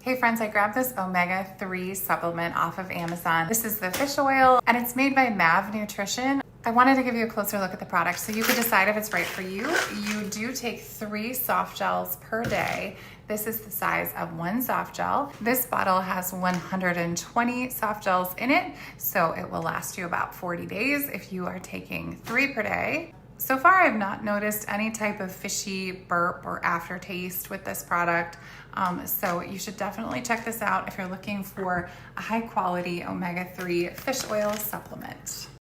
Hey friends, I grabbed this omega-3 supplement off of Amazon. This is the fish oil and it's made by Mav Nutrition. I wanted to give you a closer look at the product so you could decide if it's right for you. You do take 3 soft gels per day. This is the size of 1 soft gel. This bottle has 120 soft gels in it, so it will last you about 40 days if you are taking 3 per day. So far, I've not noticed any type of fishy burp or aftertaste with this product. So you should definitely check this out if you're looking for a high quality omega-3 fish oil supplement.